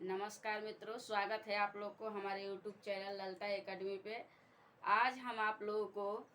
नमस्कार मित्रों, स्वागत है आप लोग को हमारे यूट्यूब चैनल ललता एकेडमी पे। आज हम आप लोगों को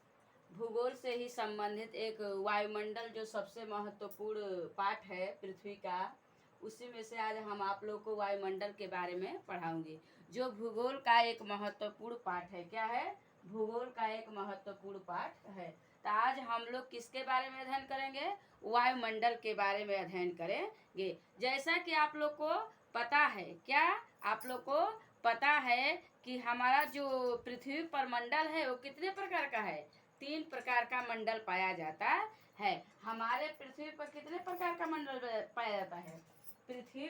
भूगोल से ही संबंधित एक वायुमंडल जो सबसे महत्वपूर्ण पार्ट है पृथ्वी का, उसी में से आज हम आप लोग को वायुमंडल के बारे में पढ़ाऊंगी, जो भूगोल का एक महत्वपूर्ण पार्ट है। क्या है? भूगोल का एक महत्वपूर्ण पार्ट है। तो आज हम लोग किसके बारे में अध्ययन करेंगे? वायुमंडल के बारे में अध्ययन करेंगे। जैसा कि आप लोग को पता है, क्या आप लोग को पता है कि हमारा जो पृथ्वी पर मंडल है वो कितने प्रकार का है? 3 प्रकार का मंडल पाया जाता है। हमारे पृथ्वी पर कितने प्रकार का मंडल पाया जाता है? पृथ्वी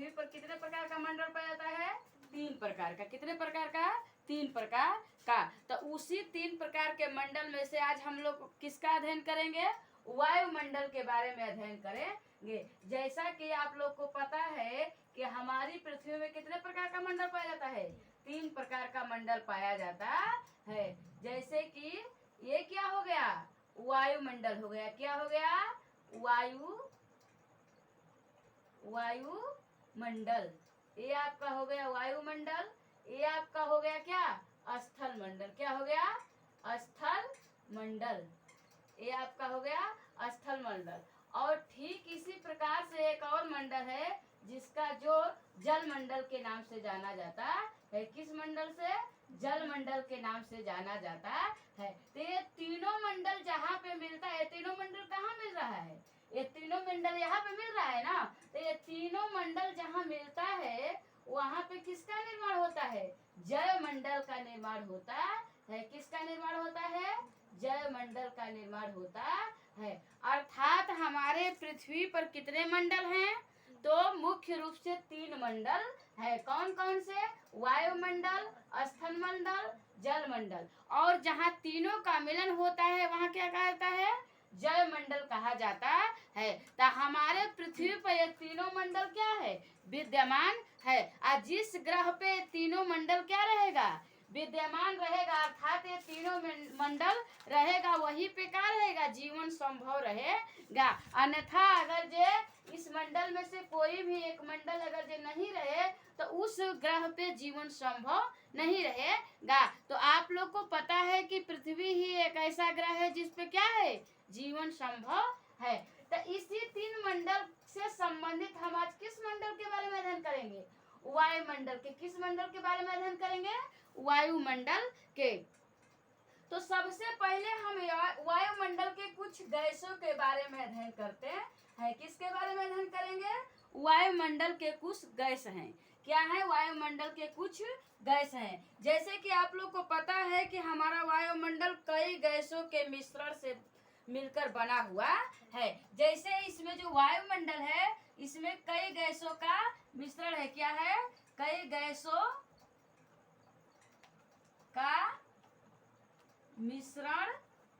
पर कितने प्रकार का मंडल पाया जाता है? 3 प्रकार का। कितने प्रकार का? 3 प्रकार का। तो उसी 3 प्रकार के मंडल में से आज हम लोग किसका अध्ययन करेंगे? वायुमंडल के बारे में अध्ययन करेंगे। जैसा कि आप लोग को पता है कि हमारी पृथ्वी में कितने प्रकार का मंडल पाया जाता है? 3 प्रकार का मंडल पाया जाता है। जैसे कि ये क्या हो गया? वायुमंडल हो गया। क्या हो गया? वायुमंडल। ये आपका हो गया वायुमंडल। ये आपका हो गया क्या? स्थल मंडल। क्या हो गया? स्थल मंडल। ये आपका हो गया स्थल मंडल। और ठीक इसी प्रकार से एक और मंडल है जिसका जो जल मंडल के नाम से जाना जाता है। किस मंडल से? जल मंडल के नाम से जाना जाता है। तो ये तीनों मंडल जहाँ पे मिलता है, तीनों मंडल कहाँ मिल रहा है? ये तीनों मंडल यहाँ पे मिल रहा है ना। तो ये तीनों मंडल जहाँ मिलता है वहाँ पे किसका निर्माण होता है? जल मंडल का निर्माण होता है। किसका निर्माण होता है? जल मंडल का निर्माण होता है। अर्थात हमारे पृथ्वी पर कितने मंडल हैं? तो मुख्य रूप से 3 मंडल है। कौन कौन से? वायुमंडल, स्थल मंडल, जल मंडल। और जहाँ तीनों का मिलन होता है वहाँ क्या कहा जाता है? जल मंडल कहा जाता है। तो हमारे पृथ्वी पर ये तीनों मंडल क्या है? विद्यमान है। और जिस ग्रह पे तीनों मंडल क्या रहेगा? विद्यमान रहेगा। अर्थात ये तीनों मंडल रहेगा, वही पे क्या रहेगा? जीवन संभव रहेगा। अन्यथा अगर जे इस मंडल में से कोई भी एक मंडल अगर जे नहीं रहे तो उस ग्रह पे जीवन संभव नहीं रहेगा। तो आप लोग को पता है कि पृथ्वी ही एक ऐसा ग्रह है जिसपे क्या है? जीवन संभव है। तो इसी 3 मंडल से संबंधित हम आज किस मंडल के बारे में अध्ययन करेंगे? वायुमंडल के। किस मंडल के बारे में अध्ययन करेंगे? वायुमंडल के। तो सबसे पहले हम वायुमंडल के कुछ गैसों के बारे में अध्ययन करते हैं। किसके बारे में अध्ययन करेंगे? वायुमंडल के कुछ गैस हैं। क्या है? वायुमंडल के कुछ गैस हैं। जैसे कि आप लोग को पता है कि हमारा वायुमंडल कई गैसों के मिश्रण से मिलकर बना हुआ है। जैसे इसमें जो वायुमंडल है इसमें कई गैसों का मिश्रण है। क्या है? कई गैसों का मिश्रण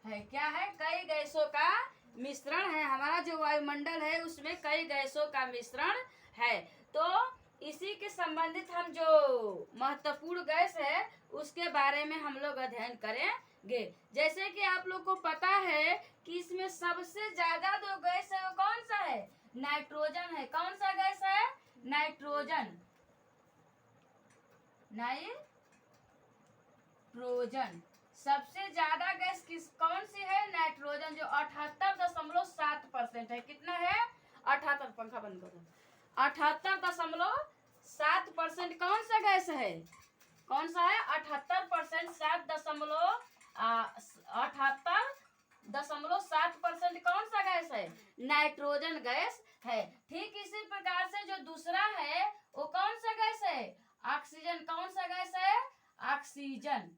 है। क्या है? कई गैसों का मिश्रण है। हमारा जो वायुमंडल है उसमें कई गैसों का मिश्रण है। तो इसी के संबंधित हम जो महत्वपूर्ण गैस है उसके बारे में हम लोग अध्ययन करेंगे। जैसे कि आप लोग को पता है कि इसमें सबसे ज्यादा जो गैस है वो कौन सा है? नाइट्रोजन है। कौन सा गैस है? नाइट्रोजन। नाइट्रोजन सबसे ज्यादा गैस कौन सी है? नाइट्रोजन, जो 78.7% है। कितना है? 78। पंखा बंद कर दो। 78.7% कौन सा गैस है? कौन सा है? 78%। 78.7% कौन सा गैस है? नाइट्रोजन गैस है। ठीक इसी प्रकार से जो दूसरा है वो कौन सा गैस है? ऑक्सीजन। कौन सा गैस है? ऑक्सीजन।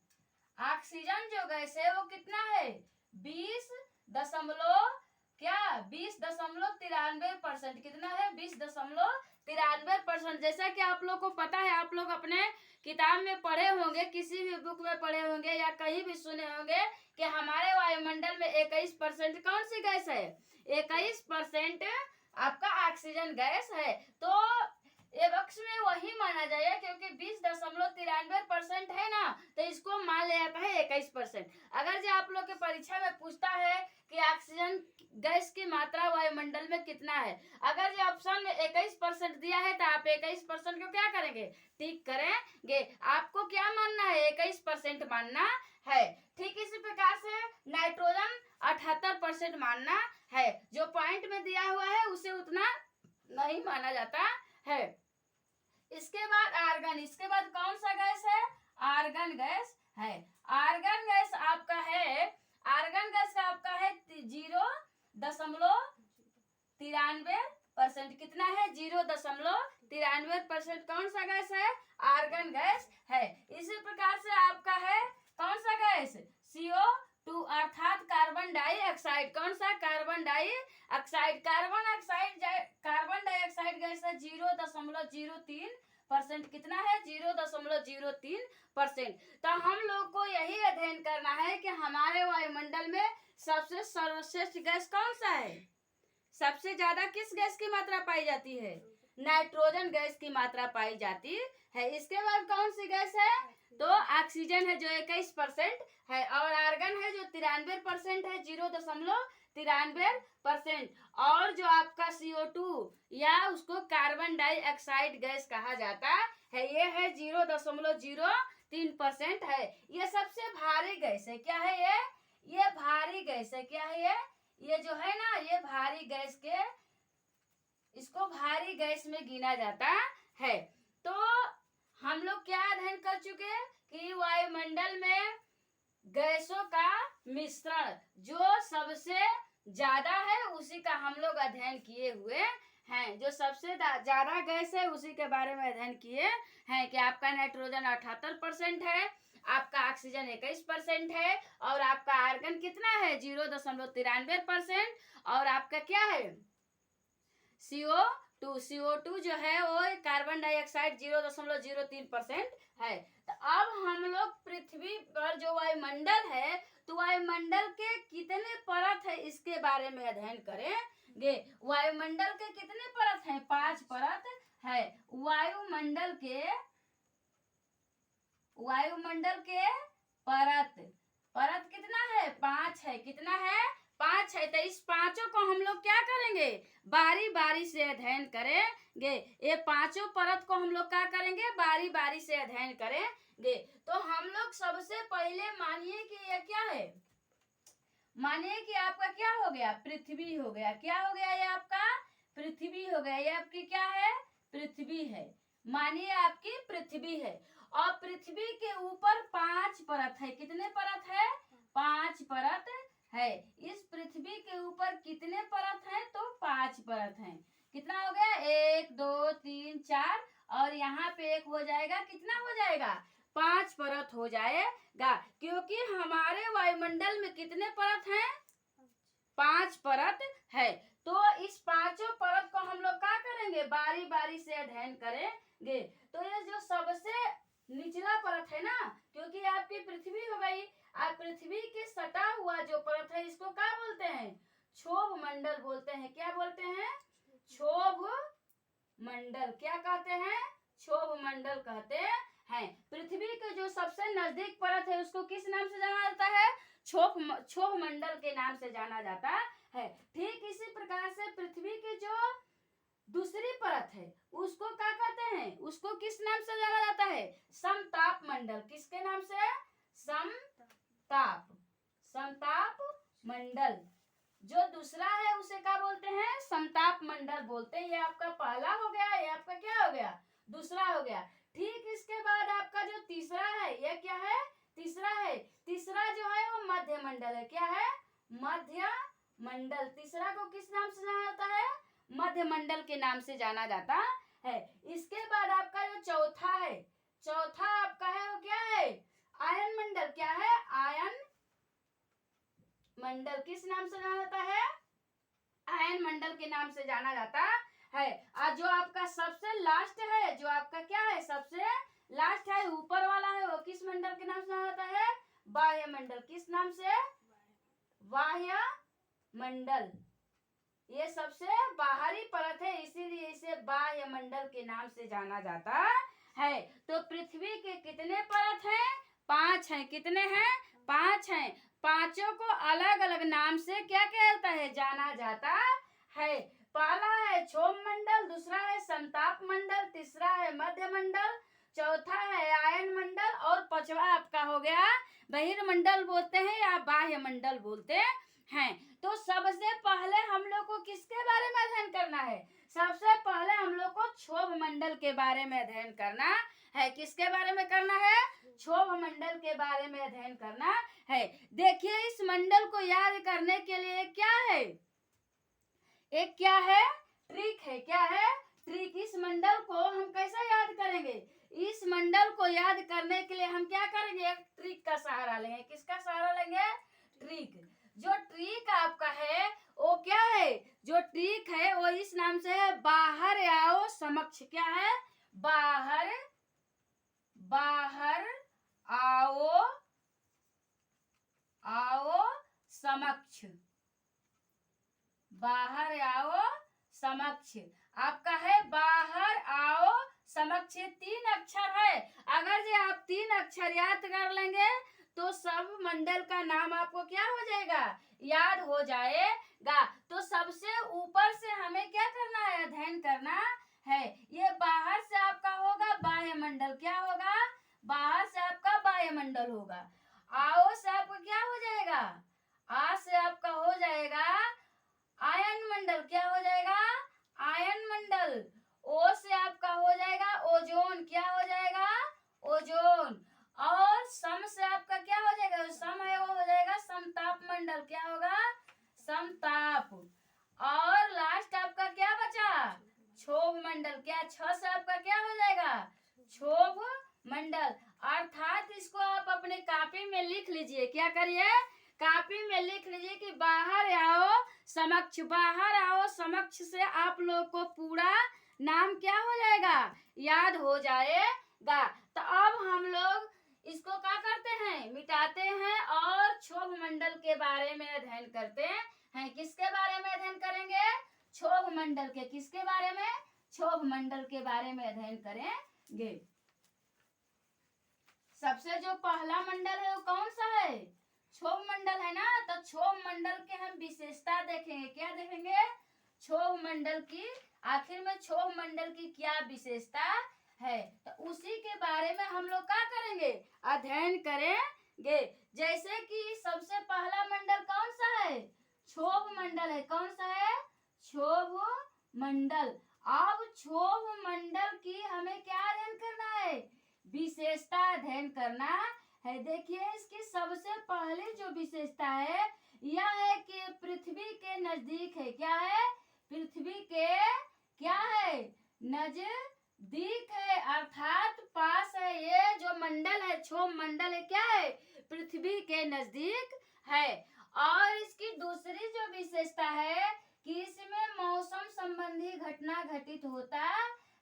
ऑक्सीजन जो गैस है वो कितना है? 20.93%। कितना है? 20.93%। जैसा कि आप लोग को पता है, आप लोग अपने किताब में पढ़े होंगे, किसी भी बुक में पढ़े होंगे या कहीं भी सुने होंगे कि हमारे वायुमंडल में 21% कौन सी गैस है? 21% आपका ऑक्सीजन गैस है। तो ये बक्स में वही माना जाएगा क्योंकि 20.93% है ना, तो इसको मान लिया जाता है 21%। अगर जो आप लोग के परीक्षा में पूछता है कि ऑक्सीजन गैस की मात्रा वायुमंडल में कितना है। अगर ये ऑप्शन 21% दिया है तो आप 21% को क्या करेंगे, टिक करेंगे। आपको क्या मानना है, 21% मानना है। ठीक इसी प्रकार से नाइट्रोजन 78% मानना है। जो पॉइंट में दिया हुआ है उसे उतना नहीं माना जाता है। इसके बाद आर्गन, इसके बाद कौन सा गैस है, आर्गन गैस है। आर्गन गैस आपका है, आर्गन गैस का आपका है 0.93%। कितना है, 0.93%। कौन सा गैस है, आर्गन गैस है। इसी प्रकार से आपका है कौन सा गैस, CO2 अर्थात कार्बन डाइऑक्साइड। कौन सा, carbon dioxide. Carbon dioxide gas है 0.03%। कितना है, 0.03%। तो हम लोग को यही अध्ययन करना है कि हमारे वायुमंडल में सबसे सर्वश्रेष्ठ गैस कौन सा है, सबसे ज्यादा किस गैस की मात्रा पाई जाती है, नाइट्रोजन गैस की मात्रा पाई जाती है। इसके बाद कौन सी गैस है, तो ऑक्सीजन है जो 21% है, और आर्गन है जो 93% है, 0.93%। और जो आपका CO2 या उसको कार्बन डाइऑक्साइड गैस कहा जाता है, ये है 0.03% है। ये सबसे भारी गैस है। क्या है ये भारी गैस है। क्या है ये जो है ना, ये भारी गैस के, इसको भारी गैस में गिना जाता है। तो हम लोग क्या अध्ययन कर चुके कि वायुमंडल में गैसों का मिश्रण जो सबसे ज्यादा है उसी का हम लोग अध्ययन किए हुए हैं। जो सबसे ज्यादा गैस है उसी के बारे में अध्ययन किए हैं कि आपका नाइट्रोजन 78% है, आपका ऑक्सीजन 21% है, और आपका आर्गन कितना है, 0.93%, और आपका क्या है, CO2 जो है वो कार्बन डाइऑक्साइड 0.03% है। तो अब हम लोग पृथ्वी पर जो वायुमंडल है, तो वायुमंडल के कितने परत है इसके बारे में अध्ययन करेंगे। वायुमंडल के कितने परत हैं, 5 परत है। वायुमंडल के परत कितना है, 5 है। कितना है, 5 है। तो इस पांचों को हम लोग क्या करेंगे, बारी बारी से अध्ययन करेंगे। ये पांचों परत को हम लोग क्या करेंगे, बारी बारी से अध्ययन करेंगे। तो हम लोग सबसे पहले मानिए कि ये क्या है, मानिए कि आपका क्या हो गया, पृथ्वी हो गया। क्या हो गया, ये आपका पृथ्वी हो गया। ये आपकी क्या है, पृथ्वी है। मानिए आपकी पृथ्वी है, और पृथ्वी के ऊपर 5 परत है। कितने परत है, 5 परत है। इस पृथ्वी के ऊपर कितने परत हैं, तो 5 परत हैं। कितना हो गया, 1 2 3 4, और यहाँ पे एक हो जाएगा, कितना हो जाएगा, 5 परत हो जाएगा। क्योंकि हमारे वायुमंडल में कितने परत हैं, 5 परत है। तो इस पांचों परत को हम लोग क्या करेंगे, बारी बारी से अध्ययन करेंगे। तो ये जो सबसे निचला परत है ना, क्योंकि आपकी पृथ्वी हो गई, आप पृथ्वी के सटा हुआ जो परत है इसको क्या बोलते हैं, क्षोभ मंडल बोलते हैं। क्या बोलते हैं, क्षोभ मंडल। क्या कहते हैं, क्षोभ मंडल कहते हैं। पृथ्वी के जो सबसे नजदीक परत है उसको किस नाम से जाना जाता है, क्षोभ मंडल के नाम से जाना जाता है। ठीक इसी प्रकार से पृथ्वी की जो दूसरी परत है उसको क्या कहते हैं, उसको किस नाम से जाना जाता है, समताप मंडल। किसके नाम से, समताप मंडल। जो दूसरा है उसे क्या बोलते हैं, समताप मंडल बोलते हैं। ये आपका पहला हो गया, ये आपका क्या हो गया, दूसरा हो गया। ठीक इसके बाद आपका जो तीसरा है, ये क्या है, तीसरा है। तीसरा जो है वो मध्य मंडल है। क्या है, मध्य मंडल। तीसरा को किस नाम से जाना जाता है, मध्य मंडल के नाम से जाना जाता है। इसके बाद आपका जो चौथा है, चौथा आपका है वो क्या है, आयन मंडल। क्या है, आयन मंडल। किस नाम से जाना जाता है, आयन मंडल के नाम से जाना जाता है। और जो आपका सबसे लास्ट है, जो आपका क्या है, सबसे लास्ट है, ऊपर वाला है, वो किस मंडल के नाम से जाना जाता है, बाह्य मंडल। किस नाम से, बाह्य मंडल। ये सबसे बाहरी परत है, इसीलिए इसे बाह्य मंडल के नाम से जाना जाता है। तो पृथ्वी के कितने परत हैं, 5 हैं। कितने हैं, 5 हैं। पांचों को अलग अलग नाम से क्या कहता है, जाना जाता है। पहला है क्षोभ मंडल, दूसरा है संताप मंडल, तीसरा है मध्य मंडल, चौथा है आयन मंडल और पांचवा आपका हो गया बहिर्मंडल बोलते हैं या बाह्य मंडल बोलते हैं। तो सबसे पहले हम लोग को किसके बारे में अध्ययन करना है, सबसे पहले हम लोग को क्षोभ मंडल के बारे में अध्ययन करना है। किसके बारे में करना है, क्षोभ मंडल के बारे में अध्ययन करना है। देखिए इस मंडल को याद करने के लिए क्या है, एक क्या है, ट्रिक है। क्या है, ट्रिक। इस मंडल को हम कैसे याद करेंगे, इस मंडल को याद करने के लिए हम क्या करेंगे, एक ट्रिक का सहारा लेंगे। किसका सहारा लेंगे, ट्रिक। जो ट्रिक आपका है वो क्या है, जो ट्रिक है वो इस नाम से है बाहर आओ समक्ष। क्या है, बाहर, बाहर आओ, आओ समक्ष, बाहर आओ समक्ष। आपका है बाहर आओ समक्ष, 3 अक्षर है। अगर जो आप 3 अक्षर याद कर लेंगे तो सब मंडल का नाम आपको क्या हो जाएगा, याद हो जाएगा। तो सबसे ऊपर से हमें क्या करना है, अध्ययन करना है। ये बाहर से आपका होगा बाह्य मंडल। क्या होगा, बाहर से आपका बाह्य मंडल होगा। आओ से आपका क्या हो जाएगा, आ से आपका हो जाएगा आयन मंडल। क्या हो जाएगा, आयन मंडल। ओ से आपका हो जाएगा ओजोन। क्या हो जाएगा, ओजोन। और सम से आपका क्या हो जाएगा, सम है वो हो जाएगा समताप मंडल। क्या होगा, समताप। और लास्ट आपका क्या बचा, क्षोभ मंडल। क्या, छ से आपका क्या हो जाएगा, क्षोभ मंडल। अर्थात इसको आप अपने कॉपी में लिख लीजिए। क्या करिए, कॉपी में लिख लीजिए कि बाहर आओ समक्ष, बाहर आओ समक्ष से आप लोग को पूरा नाम क्या हो जाएगा, याद हो जाएगा। तो अब हम लोग इसको क्या करते हैं, मिटाते हैं और क्षोभ मंडल के बारे में अध्ययन करते हैं। किसके बारे में अध्ययन करेंगे, क्षोभ मंडल के। किसके बारे में, क्षोभ मंडल के बारे में अध्ययन करेंगे। सबसे जो पहला मंडल है वो कौन सा है, क्षोभ मंडल है ना। तो क्षोभ मंडल के हम विशेषता देखेंगे। क्या देखेंगे, क्षोभ मंडल की, आखिर में क्षोभ मंडल की क्या विशेषता है, तो उसी के बारे में हम लोग क्या करेंगे, अध्ययन करेंगे। जैसे कि सबसे पहला मंडल कौन सा है, क्षोभ मंडल है। कौन सा है, क्षोभ मंडल। अब क्षोभ मंडल की हमें क्या अध्ययन करना है, विशेषता अध्ययन करना है। देखिए इसकी सबसे पहले जो विशेषता है यह है कि पृथ्वी के नजदीक है। क्या है, पृथ्वी के क्या है, नजदीक है, अर्थात पास है। ये जो मंडल है, क्षोभ मंडल है, क्या है, पृथ्वी के नजदीक है। और इसकी दूसरी जो विशेषता है कि इसमें मौसम संबंधी घटना घटित होता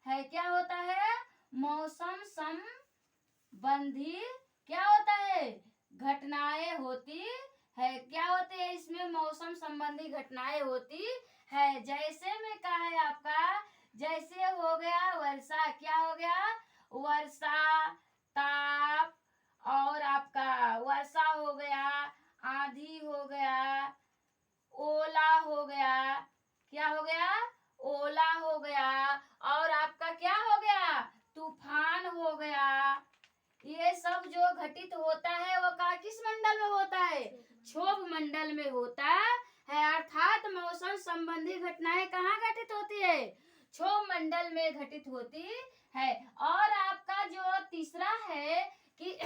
है। क्या होता है, मौसम संबंधी क्या होता है, घटनाएं होती है। क्या होती है, इसमें मौसम संबंधी घटनाएं होती है। जैसे में क्या है आपका, जैसे हो गया वर्षा। क्या हो गया, वर्षा, ताप, और आपका वर्षा हो गया, आंधी हो गया, ओला हो गया। क्या हो गया, ओला हो गया। और आपका क्या हो गया, तूफान हो गया। ये सब जो घटित होता है वो का किस मंडल में होता है, क्षोभ मंडल में होता है। अर्थात मौसम संबंधी घटनाएं कहाँ घटित होती है, क्षोभ मंडल में घटित होती है। और आपका जो तीसरा है कि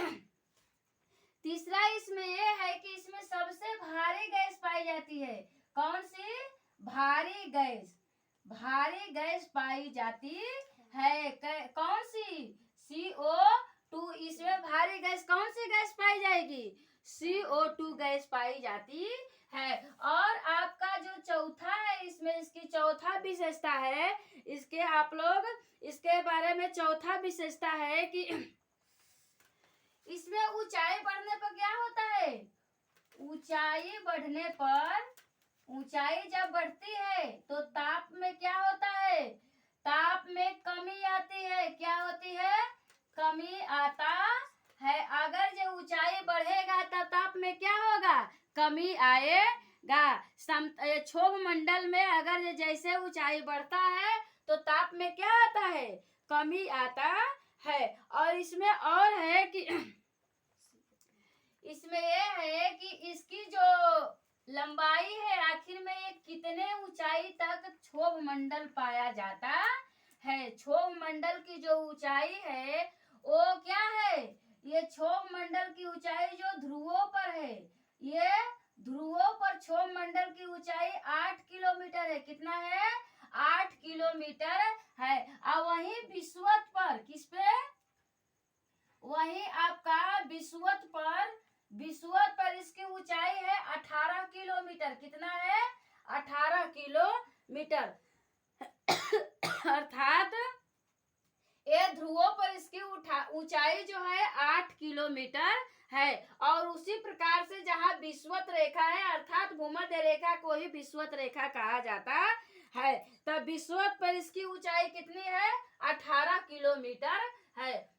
तीसरा इसमें ये है कि इसमें सबसे भारी गैस पाई जाती है। कौन सी, भारी गैस, भारी गैस पाई जाती है। कौन सी, CO2। इसमें भारी गैस कौन सी गैस पाई जाएगी, CO2 गैस पाई जाती है। और आपका जो चौथा है इसमें, इसकी चौथा विशेषता है, इसके आप लोग इसके बारे में चौथा विशेषता है कि इसमें ऊंचाई बढ़ने पर क्या होता है, ऊंचाई बढ़ने पर, ऊंचाई जब बढ़ती है तो ताप में क्या होता है, ताप में कमी आती है। क्या होती है, कमी आता है। अगर जो ऊंचाई बढ़ेगा तो ताप में क्या होगा, कमी आएगा। क्षोभ मंडल में अगर जैसे ऊंचाई बढ़ता है तो ताप में क्या आता है, कमी आता है। और इसमें और है कि इसमें ये है कि इसकी जो लंबाई है आखिर में ये कितने ऊंचाई तक क्षोभ मंडल पाया जाता है। क्षोभ मंडल की जो ऊंचाई है वो क्या है, ये क्षोभ मंडल की ऊंचाई जो ध्रुवों पर है, ये ध्रुवों पर क्षोभ मंडल की ऊंचाई 8 किलोमीटर है। कितना है, 8 किलोमीटर है। और वहीं विषुवत पर, किस पे, वहीं आपका विषुवत पर इसकी ऊंचाई है 18 किलोमीटर। कितना है, 18 किलोमीटर। अर्थात ये ध्रुवों पर इसकी ऊंचाई जो है 8 किलोमीटर है। और उसी प्रकार से जहाँ विषुवत रेखा है अर्थात भूमध्य रेखा को ही विषुवत रेखा कहा जाता है, तब विषुवत पर इसकी ऊंचाई कितनी है, 18 किलोमीटर है।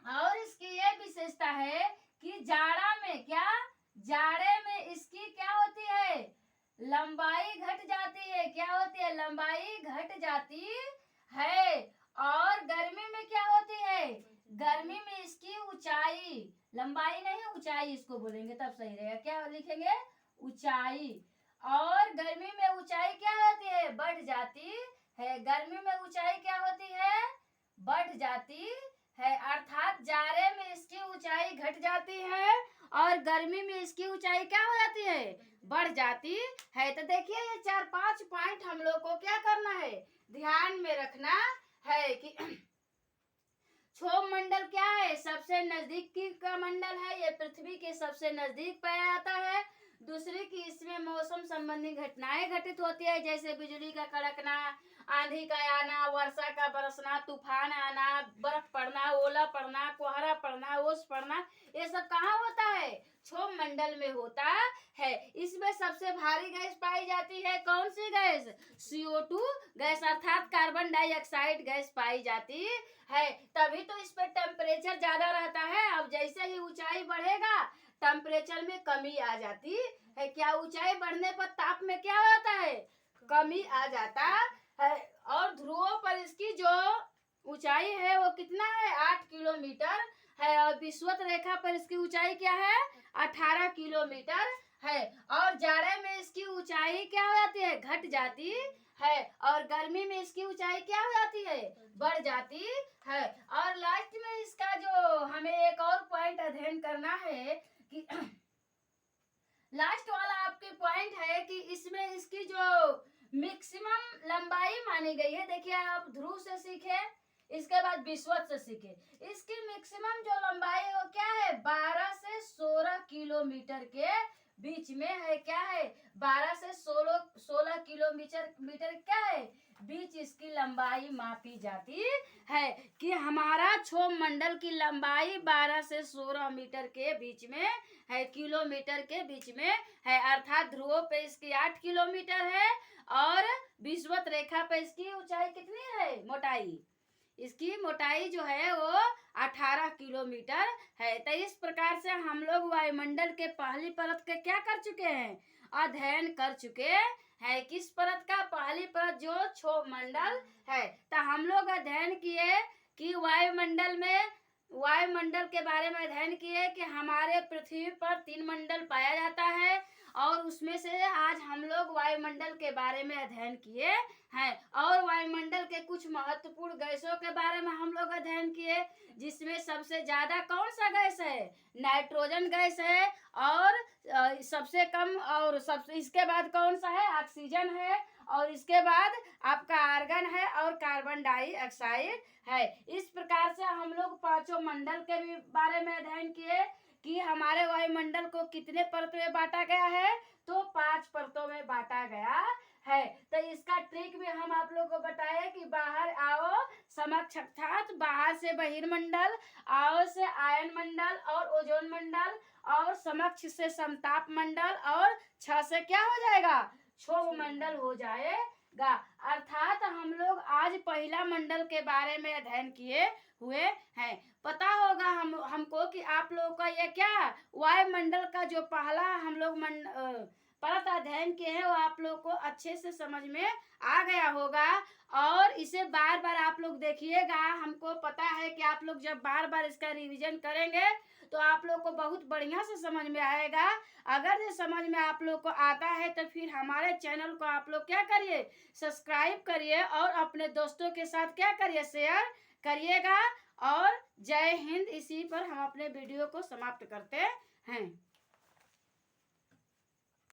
और इसकी ये विशेषता है कि जाड़ा में क्या, जाड़े में इसकी क्या होती है, लंबाई घट जाती है। क्या होती है, लंबाई घट जाती है। और गर्मी में क्या होती है, गर्मी में इसकी ऊंचाई, लंबाई नहीं ऊंचाई इसको बोलेंगे तब सही रहेगा, क्या लिखेंगे, ऊंचाई। और गर्मी में ऊंचाई क्या होती है, बढ़ जाती है। गर्मी में ऊंचाई क्या होती है, बढ़ जाती है। अर्थात जाड़े में इसकी ऊंचाई घट जाती है और गर्मी में इसकी ऊंचाई क्या हो जाती है, बढ़ जाती है। तो देखिए ये 4-5 पॉइंट हम लोग को क्या करना है, ध्यान में रखना है कि क्षोभ मंडल क्या है, सबसे नजदीक का मंडल है, ये पृथ्वी के सबसे नजदीक पाया जाता है। दूसरी की इसमें मौसम संबंधी घटनाएं घटित होती है, जैसे बिजली का कड़कना, आंधी का आना, वर्षा का बरसना, तूफान आना, बर्फ पड़ना, ओला पड़ना, कोहरा पड़ना, ओस पड़ना, ये सब कहाँ होता है, क्षोभ मंडल में होता है। इसमें सबसे भारी गैस पाई जाती है, कौन सी गैस, CO2 गैस अर्थात कार्बन डाइऑक्साइड गैस पाई जाती है। तभी तो इस पर टेम्परेचर ज्यादा रहता है। अब जैसे ही ऊंचाई बढ़ेगा टेम्परेचर में कमी आ जाती है। क्या, ऊंचाई बढ़ने पर ताप में क्या होता है, कमी आ जाता है। और ध्रुवों पर इसकी जो ऊंचाई है वो कितना है, 8 किलोमीटर है। और विषुवत रेखा पर इसकी ऊंचाई क्या है, 18 किलोमीटर है। और जाड़े में इसकी ऊंचाई क्या हो जाती है, घट जाती है। और गर्मी में इसकी ऊंचाई क्या हो जाती है, बढ़ जाती है। और लास्ट में इसका जो हमें एक और पॉइंट अध्ययन करना है कि लास्ट वाला आपके पॉइंट है कि इसमें इसकी जो मैक्सिमम लंबाई मानी गई है, देखिए आप ध्रुव से सीखे, इसके बाद विषुवत से सीखे, इसकी मैक्सिमम जो लंबाई है वो क्या है, 12 से 16 किलोमीटर के बीच में है। क्या है, 12 से 16 किलोमीटर क्या है, बीच इसकी लंबाई मापी जाती है। कि हमारा क्षोभ मंडल की लंबाई 12 से 16 मीटर के बीच में है, किलोमीटर के बीच में है। अर्थात ध्रुवों पे इसकी 8 किलोमीटर है और विषुवत रेखा पे इसकी ऊंचाई कितनी है, मोटाई, इसकी मोटाई जो है वो 18 किलोमीटर है। तो इस प्रकार से हम लोग वायुमंडल के पहली परत के क्या कर चुके हैं, अध्ययन कर चुके हैं। किस परत का, पहली परत जो क्षोभ मंडल है। तो हम लोग अध्ययन किए कि वायुमंडल के बारे में अध्ययन किए कि हमारे पृथ्वी पर 3 मंडल पाया जाता है और उसमें से आज हम लोग वायुमंडल के बारे में अध्ययन किए हैं। और वायुमंडल के कुछ महत्वपूर्ण गैसों के बारे में हम लोग अध्ययन किए, जिसमें सबसे ज्यादा कौन सा गैस है, नाइट्रोजन गैस है। और सबसे कम और सबसे इसके बाद कौन सा है, ऑक्सीजन है। और इसके बाद आपका आर्गन है और कार्बन डाइऑक्साइड है। इस प्रकार से हम लोग 5 मंडल के भी बारे में अध्ययन किए कि हमारे वायुमंडल को कितने परतों में बांटा गया है, तो 5 परतों में बांटा गया है। तो इसका ट्रिक भी हम आप लोग को बताए कि बाहर आओ समक्ष अर्थात बाहर से बहिर्मंडल, आओ से आयन मंडल और ओजोन मंडल, और समक्ष से समताप मंडल, और 6 से क्या हो जाएगा, क्षोभ मंडल हो जाएगा। अर्थात हम लोग आज पहला मंडल के बारे में अध्ययन किए हुए हैं। पता होगा हमको कि आप लोगों का ये क्या वायुमंडल का जो पहला हम लोग परत अध्ययन किए हैं वो आप लोग को अच्छे से समझ में आ गया होगा। और इसे बार बार आप लोग देखिएगा। हमको पता है कि आप लोग जब बार बार इसका रिवीजन करेंगे तो आप लोग को बहुत बढ़िया से समझ में आएगा। अगर ये समझ में आप लोग को आता है तो फिर हमारे चैनल को आप लोग क्या करिए, सब्सक्राइब करिए और अपने दोस्तों के साथ क्या करिए, शेयर करिएगा। और जय हिंद। इसी पर हम अपने वीडियो को समाप्त करते हैं।